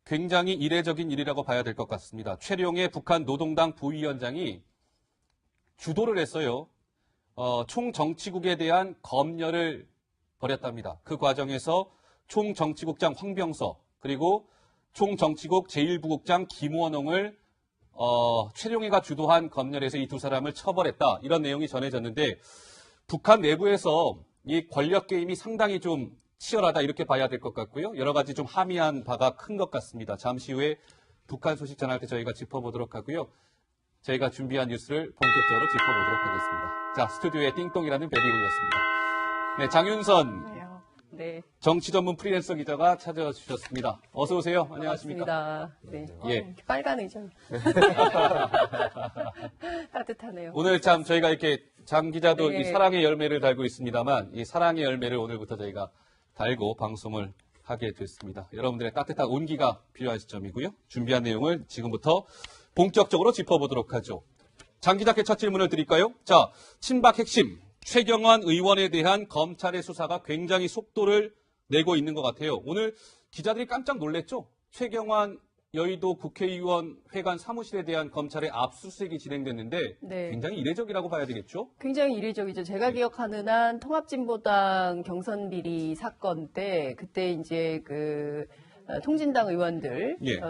굉장히 이례적인 일이라고 봐야 될 것 같습니다. 최룡해 북한 노동당 부위원장이 주도를 했어요. 총정치국에 대한 검열을 벌였답니다. 그 과정에서 총정치국장 황병서 그리고 총정치국 제1부국장 김원홍을 최룡해가 주도한 검열에서 이 두 사람을 처벌했다. 이런 내용이 전해졌는데 북한 내부에서 이 권력 게임이 상당히 좀 치열하다 이렇게 봐야 될 것 같고요. 여러 가지 좀 함의한 바가 큰 것 같습니다. 잠시 후에 북한 소식 전할 때 저희가 짚어보도록 하고요. 저희가 준비한 뉴스를 본격적으로 짚어보도록 하겠습니다. 자, 스튜디오에 띵똥이라는 별이 울렸습니다. 네, 장윤선 네. 정치 전문 프리랜서 기자가 찾아주셨습니다. 어서 오세요. 안녕하십니까? 반갑습니다. 네. 예. 빨간 의전. 따뜻하네요. 오늘 참 저희가 이렇게 장 기자도 네. 이 사랑의 열매를 달고 있습니다만 이 사랑의 열매를 오늘부터 저희가 달고 방송을 하게 됐습니다. 여러분들의 따뜻한 온기가 필요한 시점이고요. 준비한 내용을 지금부터 본격적으로 짚어보도록 하죠. 장 기자께 첫 질문을 드릴까요? 자, 친박 핵심 최경환 의원에 대한 검찰의 수사가 굉장히 속도를 내고 있는 것 같아요. 오늘 기자들이 깜짝 놀랐죠? 최경환 여의도 국회의원 회관 사무실에 대한 검찰의 압수수색이 진행됐는데 네. 굉장히 이례적이라고 봐야 되겠죠? 굉장히 이례적이죠. 제가 기억하는 한 통합진보당 경선 비리 사건 때 그때 이제 통진당 의원들 예.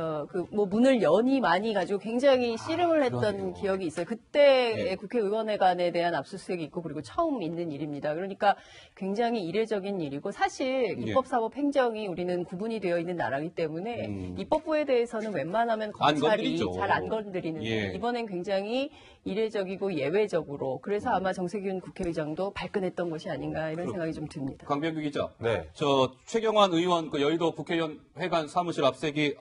문을 연이 많이 가지고 굉장히 씨름을 했던 그러네요. 기억이 있어요. 그때 예. 국회의원회관에 대한 압수수색이 있고 그리고 처음 있는 일입니다. 그러니까 굉장히 이례적인 일이고 사실 예. 입법사법행정이 우리는 구분이 되어 있는 나라이기 때문에 입법부에 대해서는 웬만하면 안 검찰이 건드리죠. 잘 안 건드리는데 예. 이번엔 굉장히 이례적이고 예외적으로 그래서 아마 정세균 국회의장도 발끈했던 것이 아닌가 이런 생각이 좀 듭니다. 강병규 기자. 네. 저 최경환 의원 그 여의도 국회의원 회관 사무실 압색이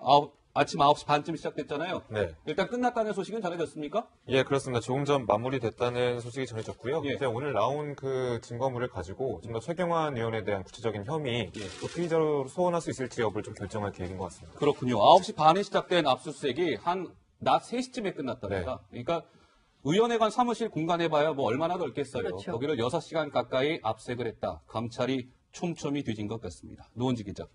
아침 9시 반쯤 시작됐잖아요. 네. 일단 끝났다는 소식은 전해졌습니까? 예, 그렇습니다. 조금 전 마무리됐다는 소식이 전해졌고요. 예. 이제 오늘 나온 그 증거물을 가지고 좀 더 최경환 의원에 대한 구체적인 혐의, 또 피의자로 소환할 수 있을지 여부를 좀 결정할 계획인 것 같습니다. 그렇군요. 9시 반에 시작된 압수수색이 한 낮 3시쯤에 끝났답니다. 그러니까 의원회관 사무실 공간에 봐야 뭐 얼마나 넓겠어요. 그렇죠. 거기를 6시간 가까이 압색을 했다. 검찰이 촘촘히 뒤진 것 같습니다. 노은지 기자.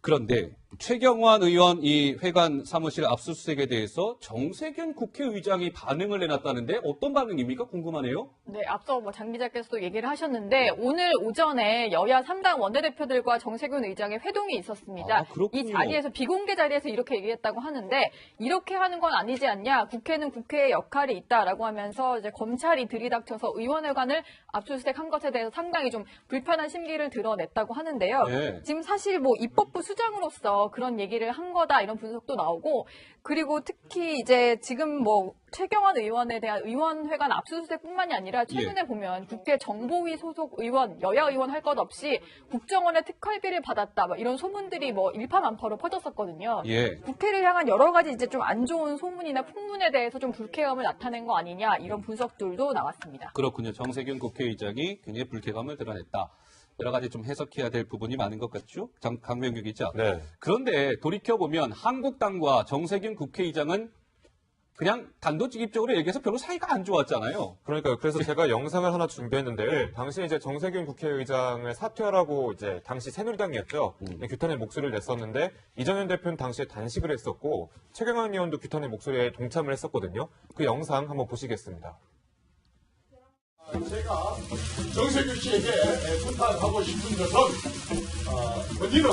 그런데 최경환 의원 이 회관 사무실 압수수색에 대해서 정세균 국회의장이 반응을 내놨다는데 어떤 반응입니까? 궁금하네요. 네, 앞서 장 기자께서도 얘기를 하셨는데 오늘 오전에 여야 3당 원내대표들과 정세균 의장의 회동이 있었습니다. 아, 그렇군요. 이 자리에서 비공개 자리에서 이렇게 얘기했다고 하는데 이렇게 하는 건 아니지 않냐? 국회는 국회의 역할이 있다라고 하면서 이제 검찰이 들이닥쳐서 의원회관을 압수수색한 것에 대해서 상당히 좀 불편한 심기를 드러냈다고 하는데요. 네. 지금 사실 뭐 입법부 수장으로서 그런 얘기를 한 거다 이런 분석도 나오고 그리고 특히 이제 지금 뭐 최경환 의원에 대한 의원회관 압수수색뿐만이 아니라 최근에 보면 국회 정보위 소속 의원, 여야 의원 할 것 없이 국정원의 특활비를 받았다 뭐 이런 소문들이 뭐 일파만파로 퍼졌었거든요. 예. 국회를 향한 여러 가지 이제 좀 안 좋은 소문이나 풍문에 대해서 좀 불쾌감을 나타낸 거 아니냐 이런 분석들도 나왔습니다. 그렇군요. 정세균 국회의장이 굉장히 불쾌감을 드러냈다. 여러 가지 좀 해석해야 될 부분이 많은 것 같죠? 강병규 기자. 네. 그런데 돌이켜보면 한국당과 정세균 국회의장은 그냥 단도직입적으로 얘기해서 별로 사이가 안 좋았잖아요. 그러니까요. 그래서 제가 영상을 하나 준비했는데요. 당시 이제 정세균 국회의장을 사퇴하라고 이제 당시 새누리당이었죠. 규탄의 목소리를 냈었는데 이정현 대표는 당시에 단식을 했었고 최경환 의원도 규탄의 목소리에 동참을 했었거든요. 그 영상 한번 보시겠습니다. 제가 정세균 씨에게 부탁하고 싶은 것은 본인은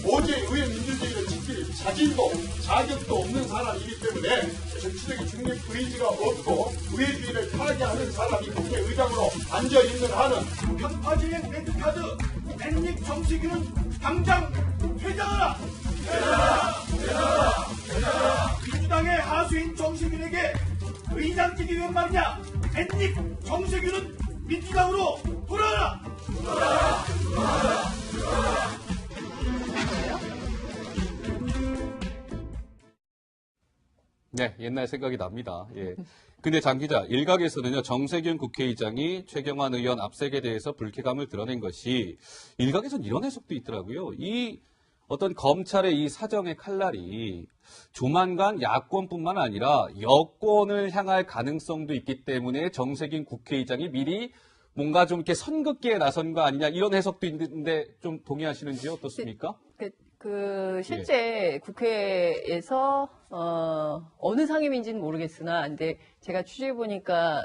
오제 의회 민주주의를 지킬 자질도 자격도 없는 사람이기 때문에 정치적인 중립 의지가 없고 의회주의를 타개하는 사람이 국회의장으로 앉아있는 한은 편파적인 레드카드 앵립 정세균은 당장 퇴장하라! 민주당의 하수인 정세균에게 의장직이 웬 말이냐? 앵립 정세균은 민주당으로 돌아라! 네, 옛날 생각이 납니다. 예. 근데 장 기자, 일각에서는요, 정세균 국회의장이 최경환 의원 압색에 대해서 불쾌감을 드러낸 것이 일각에서는 이런 해석도 있더라고요. 이 어떤 검찰의 이 사정의 칼날이 조만간 야권뿐만 아니라 여권을 향할 가능성도 있기 때문에 정세균 국회의장이 미리 뭔가 좀 이렇게 선긋기에 나선 거 아니냐 이런 해석도 있는데 좀 동의하시는지 어떻습니까? 실제 국회에서 어느 상임위인지는 모르겠으나, 근데 제가 취재해 보니까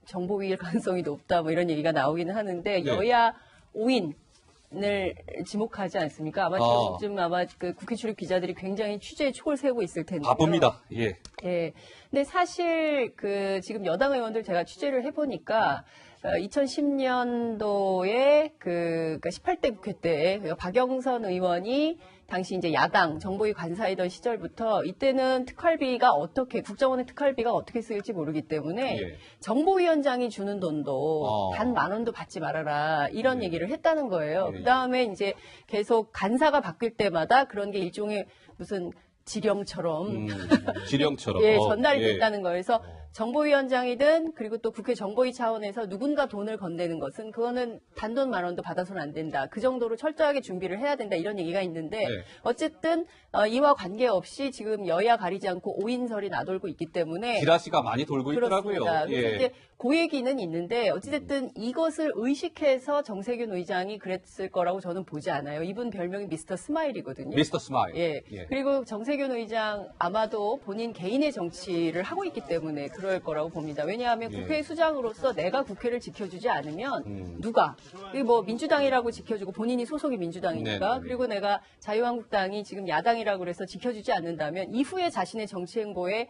정보위일 가능성이 높다 뭐 이런 얘기가 나오기는 하는데 네. 여야 5인을 지목하지 않습니까? 아마 지금쯤 아마 그 국회 출입 기자들이 굉장히 취재에 촉을 세우고 있을 텐데. 바쁩니다. 예. 예. 근데 사실 지금 여당 의원들 제가 취재를 해보니까 2010년도에 그러니까 18대 국회 때 박영선 의원이 당시 이제 야당 정보위 관사이던 시절부터 이때는 국정원의 특활비가 어떻게 쓰일지 모르기 때문에 예. 정보위원장이 주는 돈도 단 10,000원도 받지 말아라 이런 얘기를 했다는 거예요. 예. 그다음에 이제 계속 간사가 바뀔 때마다 그런 게 일종의 무슨 지령처럼 지령처럼. 예, 전달이 예. 됐다는 거예요. 그래서 정보위원장이든 그리고 또 국회 정보위 차원에서 누군가 돈을 건네는 것은 그거는 단돈 10,000원도 받아서는 안 된다. 그 정도로 철저하게 준비를 해야 된다. 이런 얘기가 있는데 네. 어쨌든 이와 관계없이 지금 여야 가리지 않고 5인설이 나돌고 있기 때문에 기라시가 많이 돌고 있더라고요. 그렇습니다. 그래서 예. 이제 그 얘기는 있는데 어찌됐든 이것을 의식해서 정세균 의장이 그랬을 거라고 저는 보지 않아요. 이분 별명이 미스터 스마일이거든요. 미스터 스마일. 예. 예. 그리고 정세균 의장 아마도 본인 개인의 정치를 하고 있기 때문에 그럴 거라고 봅니다. 왜냐하면 예. 국회 수장으로서 내가 국회를 지켜주지 않으면 누가? 이게 뭐 민주당이라고 지켜주고 본인이 소속이 민주당이니까 네. 그리고 내가 자유한국당이 지금 야당이라고 그래서 지켜주지 않는다면 이후에 자신의 정치 행보에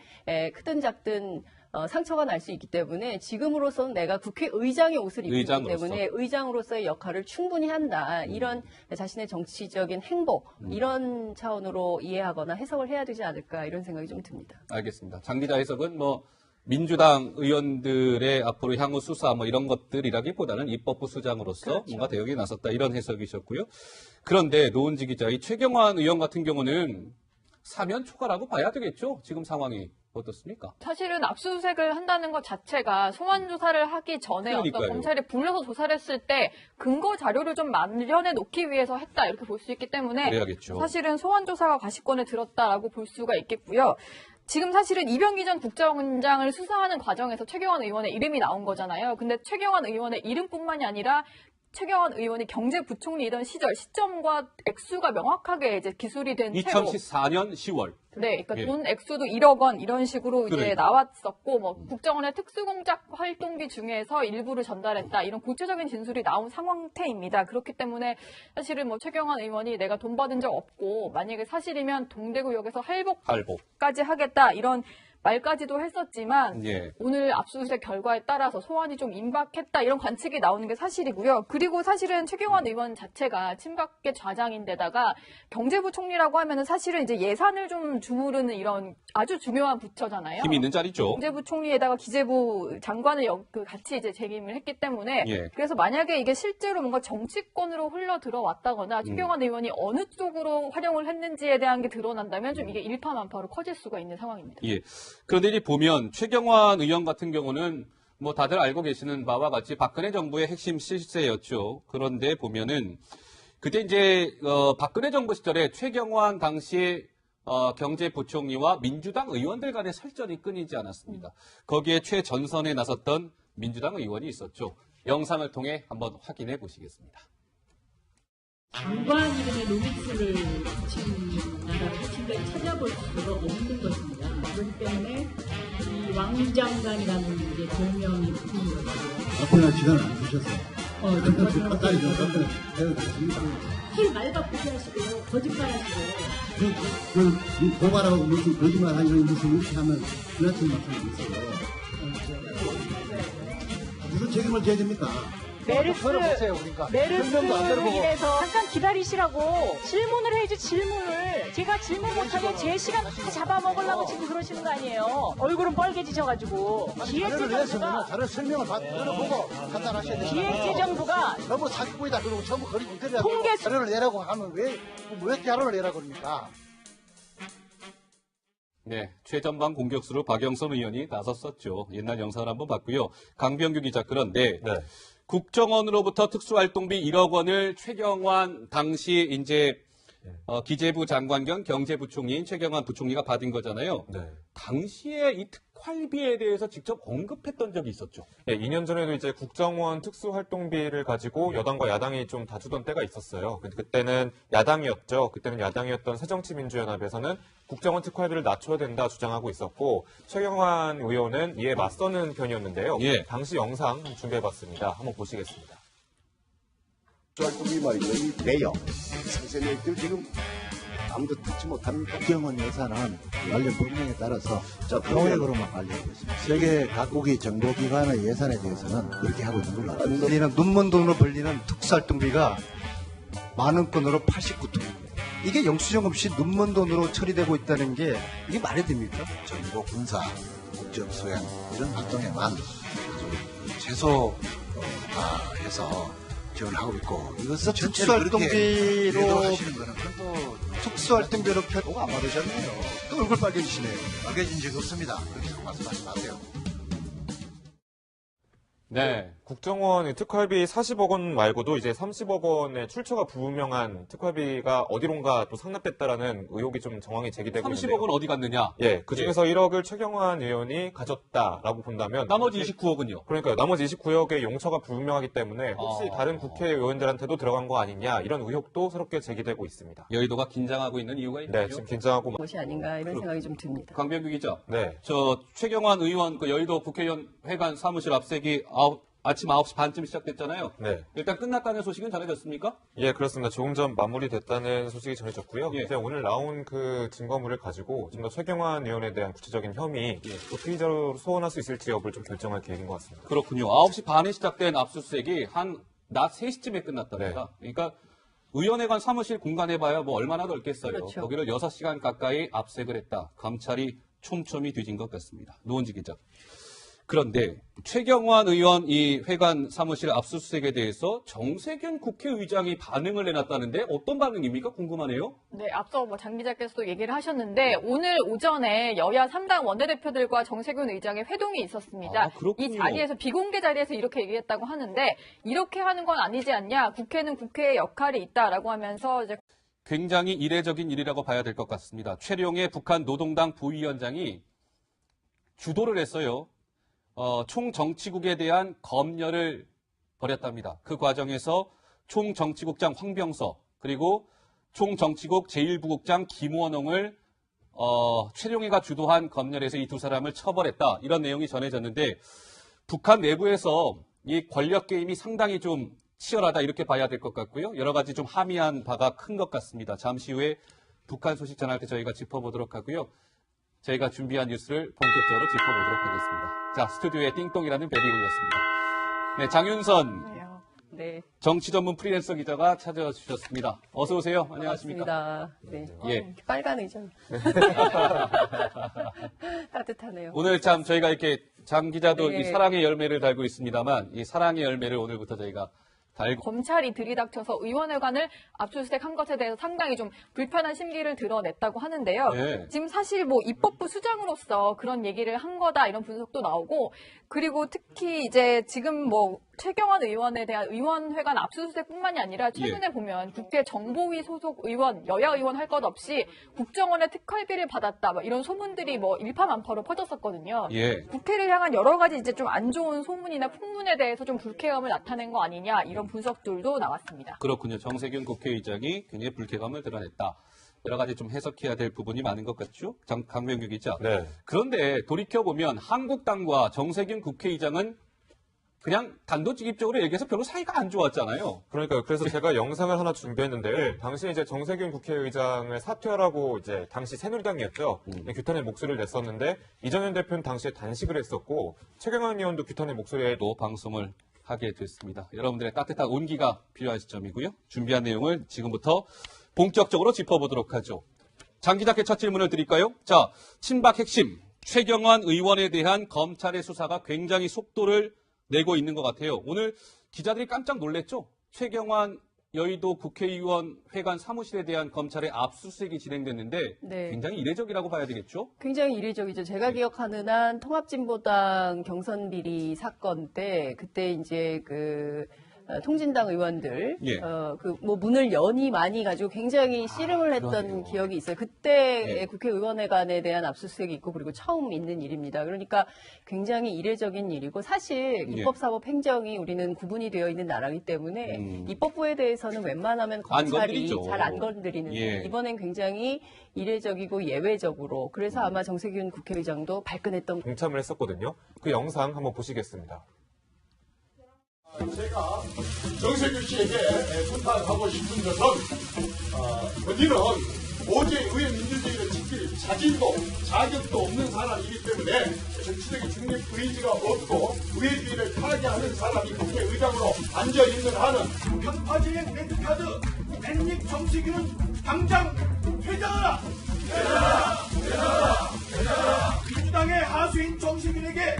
크든 작든 상처가 날 수 있기 때문에 지금으로서는 내가 국회의장의 옷을 입고 있기 의장으로서. 때문에 의장으로서의 역할을 충분히 한다. 이런 자신의 정치적인 행보 이런 차원으로 이해하거나 해석을 해야 되지 않을까 이런 생각이 좀 듭니다. 알겠습니다. 장 기자 해석은 뭐 민주당 의원들의 앞으로 향후 수사 뭐 이런 것들이라기보다는 입법부 수장으로서 그렇죠. 뭔가 대응에 나섰다 이런 해석이셨고요. 그런데 노은지 기자, 이 최경환 의원 같은 경우는 사면 초과라고 봐야 되겠죠? 지금 상황이 어떻습니까? 사실은 압수수색을 한다는 것 자체가 소환 조사를 하기 전에 그러니까요. 어떤 검찰이 불러서 조사를 했을 때 근거 자료를 좀 마련해 놓기 위해서 했다 이렇게 볼 수 있기 때문에 그래야겠죠. 사실은 소환 조사가 과시권에 들었다라고 볼 수가 있겠고요. 지금 사실은 이병기 전 국정원장을 수사하는 과정에서 최경환 의원의 이름이 나온 거잖아요. 근데 최경환 의원의 이름뿐만이 아니라 최경환 의원이 경제부총리이던 시점과 액수가 명확하게 이제 기술이 된 채로 2014년 10월. 네, 그러니까 예. 돈 액수도 1억 원 이런 식으로 이제 그러니까. 나왔었고, 뭐 국정원의 특수공작 활동비 중에서 일부를 전달했다 이런 구체적인 진술이 나온 상태입니다. 그렇기 때문에 사실은 뭐 최경환 의원이 내가 돈 받은 적 없고 만약에 사실이면 동대구역에서 할복까지 하겠다 이런 말까지도 했었지만 예. 오늘 압수수색 결과에 따라서 소환이 좀 임박했다 이런 관측이 나오는 게 사실이고요. 그리고 사실은 최경환 의원 자체가 친박계 좌장인데다가 경제부총리라고 하면은 사실은 이제 예산을 좀 주무르는 이런 아주 중요한 부처잖아요. 힘 있는 자리죠. 경제부총리에다가 기재부 장관을 같이 이제 재임을 했기 때문에 예. 그래서 만약에 이게 실제로 뭔가 정치권으로 흘러 들어왔다거나 최경환 의원이 어느 쪽으로 활용을 했는지에 대한 게 드러난다면 좀 이게 일파만파로 커질 수가 있는 상황입니다. 예. 그런데 이 보면 최경환 의원 같은 경우는 뭐 다들 알고 계시는 바와 같이 박근혜 정부의 핵심 실세였죠. 그런데 보면은 그때 이제 박근혜 정부 시절에 최경환 당시에 경제부총리와 민주당 의원들 간의 설전이 끊이지 않았습니다. 거기에 최전선에 나섰던 민주당 의원이 있었죠. 영상을 통해 한번 확인해 보시겠습니다. 장관 이름의 로믹스를 붙인 나라를 지금까지 찾아볼 수가 없는 것입니다. 그렇기 때문에 이 왕장관이라는 이제 별명이 붙은 것이고 앞에나 시간 안 주셨어요. 정말 가까이 좀 앞에 배워주십니다. 힐 말바꾸기 하시고 거짓말 하시고 그 고발하고 무슨 거짓말 하려고 무슨 이렇게 하면 지나친 말씀이 있어요. 무슨 책임을 져야 됩니까? 메르스를 인해서 잠깐 기다리시라고 질문을 해야지 질문을. 제가 질문 못하면 제 시간 다 잡아먹으려고 지금 그러시는 거 아니에요. 얼굴은 빨개지셔가지고. 기획재정부가 다른 설명을 들어보고 판단하셔야 돼요. 기획재정부가 너무 사기꾼이다 그러고 전부 거리 이끌어야 통계 자료를 내라고 하면 왜 자료를 내라고 그럽니까? 네, 최전방 공격수로 박영선 의원이 나섰었죠. 옛날 영상을 한번 봤고요. 강병규 기자, 그런데 국정원으로부터 특수활동비 1억 원을 최경환 당시 이제 기재부 장관 겸 경제부총리인 최경환 부총리가 받은 거잖아요. 네. 당시에 이 특활비에 대해서 직접 언급했던 적이 있었죠. 네, 2년 전에도 이제 국정원 특수활동비를 가지고 여당과 야당이 좀 다투던 때가 있었어요. 근데 그때는 야당이었죠. 그때는 야당이었던 새정치민주연합에서는 국정원 특활비를 낮춰야 된다 주장하고 있었고 최경환 의원은 이에 맞서는 편이었는데요. 예. 당시 영상 준비해봤습니다. 한번 보시겠습니다. 활동비 말이죠. 이 대여 상세내역들 지금 아무도 듣지 못합니까? 국정원 예산은 관련 법령에 따라서 공약으로만 관리하고 있습니다. 세계 각국의 정보기관의 예산에 대해서는 그렇게 하고 있는 걸로 알고 있습니다. 벌리는 눈먼 돈으로 벌리는 특수활동비가 많은 건으로 89톤. 이게 영수증 없이 눈먼 돈으로 처리되고 있다는 게 이게 말이 됩니까? 정보 군사, 국정 수행 이런 활동에만 아주 최소화해서 지원하고 있고 이것은 특수활동비로 하시는 거는 그건 또 특수활동비로 표가 안 받으셨네요. 또 얼굴 빨개지시네요. 막혀진 적이 없습니다. 그렇게 말씀하지 마세요. 네. 국정원 특활비 40억 원 말고도 이제 30억 원의 출처가 불명한 특활비가 어디론가 또 상납됐다라는 의혹이 좀 정황이 제기되고 30억은 어디 갔느냐? 예, 그 중에서 1억을 최경환 의원이 가졌다라고 본다면 나머지 29억은요? 그러니까요. 나머지 29억의 용처가 불명하기 때문에 혹시 아. 다른 국회의원들한테도 들어간 거 아니냐 이런 의혹도 새롭게 제기되고 있습니다. 여의도가 긴장하고 있는 이유가 있죠. 네, 지금 긴장하고 것이 아닌가 이런 생각이 좀 듭니다. 강병규 기자. 네. 저 최경환 의원 그 여의도 국회의원 회관 사무실 압색이 아침 9시 반쯤 시작됐잖아요. 네. 일단 끝났다는 소식은 전해졌습니까? 예, 그렇습니다. 조금 전 마무리됐다는 소식이 전해졌고요. 예. 이제 오늘 나온 그 증거물을 가지고 좀 더 최경환 의원에 대한 구체적인 혐의, 또 피의자로 소환할 수 있을지 여부를 좀 결정할 계획인 것 같습니다. 그렇군요. 9시 반에 시작된 압수수색이 한 낮 3시쯤에 끝났답니다. 그러니까 의원회관 사무실 공간에 봐야 뭐 얼마나 넓겠어요. 그렇죠. 거기를 6시간 가까이 압색을 했다. 감찰이 촘촘히 뒤진 것 같습니다. 노원지 기자. 그런데 최경환 의원 이 회관 사무실 압수수색에 대해서 정세균 국회의장이 반응을 내놨다는데 어떤 반응입니까? 궁금하네요. 네, 앞서 장 기자께서도 얘기를 하셨는데 오늘 오전에 여야 3당 원내대표들과 정세균 의장의 회동이 있었습니다. 아, 그렇군요. 이 자리에서 비공개 자리에서 이렇게 얘기했다고 하는데 이렇게 하는 건 아니지 않냐? 국회는 국회의 역할이 있다라고 하면서 이제 굉장히 이례적인 일이라고 봐야 될 것 같습니다. 최룡해 북한 노동당 부위원장이 주도를 했어요. 총정치국에 대한 검열을 벌였답니다. 그 과정에서 총정치국장 황병서 그리고 총정치국 제1부국장 김원홍을 최룡해가 주도한 검열에서 이 두 사람을 처벌했다. 이런 내용이 전해졌는데 북한 내부에서 이 권력 게임이 상당히 좀 치열하다 이렇게 봐야 될 것 같고요. 여러 가지 좀 함의한 바가 큰 것 같습니다. 잠시 후에 북한 소식 전할 때 저희가 짚어보도록 하고요. 저희가 준비한 뉴스를 본격적으로 짚어보도록 하겠습니다. 자, 스튜디오에 띵똥이라는 별이 올렸습니다. 네, 장윤선 네. 정치 전문 프리랜서 기자가 찾아주셨습니다. 어서 오세요. 안녕하십니까? 반갑습니다. 네. 예. 빨간 의전. 따뜻하네요. 오늘 참 저희가 이렇게 장 기자도 네. 이 사랑의 열매를 달고 있습니다만 이 사랑의 열매를 오늘부터 저희가 달고 검찰이 들이닥쳐서 의원회관을 압수수색한 것에 대해서 상당히 좀 불편한 심기를 드러냈다고 하는데요. 네. 지금 사실 뭐 입법부 수장으로서 그런 얘기를 한 거다 이런 분석도 나오고 그리고 특히 이제 지금 뭐 최경환 의원에 대한 의원회관 압수수색뿐만이 아니라 최근에 보면 국회 정보위 소속 의원, 여야 의원 할 것 없이 국정원의 특활비를 받았다 뭐 이런 소문들이 뭐 일파만파로 퍼졌었거든요. 예. 국회를 향한 여러 가지 이제 좀 안 좋은 소문이나 풍문에 대해서 좀 불쾌감을 나타낸 거 아니냐 이런 분석들도 나왔습니다. 그렇군요. 정세균 국회의장이 굉장히 불쾌감을 드러냈다. 여러 가지 좀 해석해야 될 부분이 많은 것 같죠? 강병규 기자. 네. 그런데 돌이켜보면 한국당과 정세균 국회의장은 그냥 단도직입적으로 얘기해서 별로 사이가 안 좋았잖아요. 그러니까요. 그래서 제가 영상을 하나 준비했는데요. 당시 이제 정세균 국회의장을 사퇴하라고 이제 당시 새누리당이었죠. 규탄의 목소리를 냈었는데 이정현 대표는 당시에 단식을 했었고 최경환 의원도 규탄의 목소리에 또 방송을 하게 됐습니다. 여러분들의 따뜻한 온기가 필요한 시점이고요. 준비한 내용을 지금부터 본격적으로 짚어보도록 하죠. 장 기자께 첫 질문을 드릴까요? 자, 친박 핵심 최경환 의원에 대한 검찰의 수사가 굉장히 속도를 내고 있는 것 같아요. 오늘 기자들이 깜짝 놀랐죠? 최경환 여의도 국회의원 회관 사무실에 대한 검찰의 압수수색이 진행됐는데 네. 굉장히 이례적이라고 봐야 되겠죠? 굉장히 이례적이죠. 제가 기억하는 한 통합진보당 경선 비리 사건 때 그때 이제 통진당 의원들 예. 문을 연히 많이 가지고 굉장히 씨름을 했던 그러네요. 기억이 있어요. 그때 예. 국회의원회관에 대한 압수수색이 있고 그리고 처음 있는 일입니다. 그러니까 굉장히 이례적인 일이고 사실 예. 입법, 사법, 행정이 우리는 구분이 되어 있는 나라이기 때문에 입법부에 대해서는 웬만하면 안 검찰이 건드리죠. 잘 안 건드리는데 예. 이번엔 굉장히 이례적이고 예외적으로 그래서 아마 정세균 국회의장도 발끈했던 동참을 했었거든요. 그 영상 한번 보시겠습니다. 제가 정세균 씨에게 부탁하고 싶은 것은 본인은 도저히 의회 민주주의를 지킬 자질도 자격도 없는 사람이기 때문에 정치적인 중립 의지가 없고 의회주의를 파괴하는 사람이 국회의장으로 앉아있는 한은 편파적인 레드카드 앤닉 정세균은 당장 퇴장하라! 민주당의 하수인 정세균에게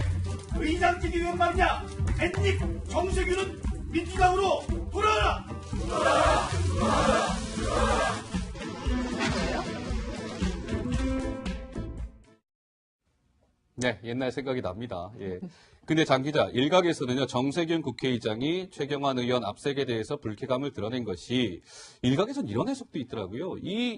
의장직이 웬 말이냐? 앤닉 정세균은 민주당으로 돌아가라! 네, 옛날 생각이 납니다. 예. 근데 장 기자, 일각에서는요, 정세균 국회의장이 최경환 의원 압색에 대해서 불쾌감을 드러낸 것이 일각에서는 이런 해석도 있더라고요. 이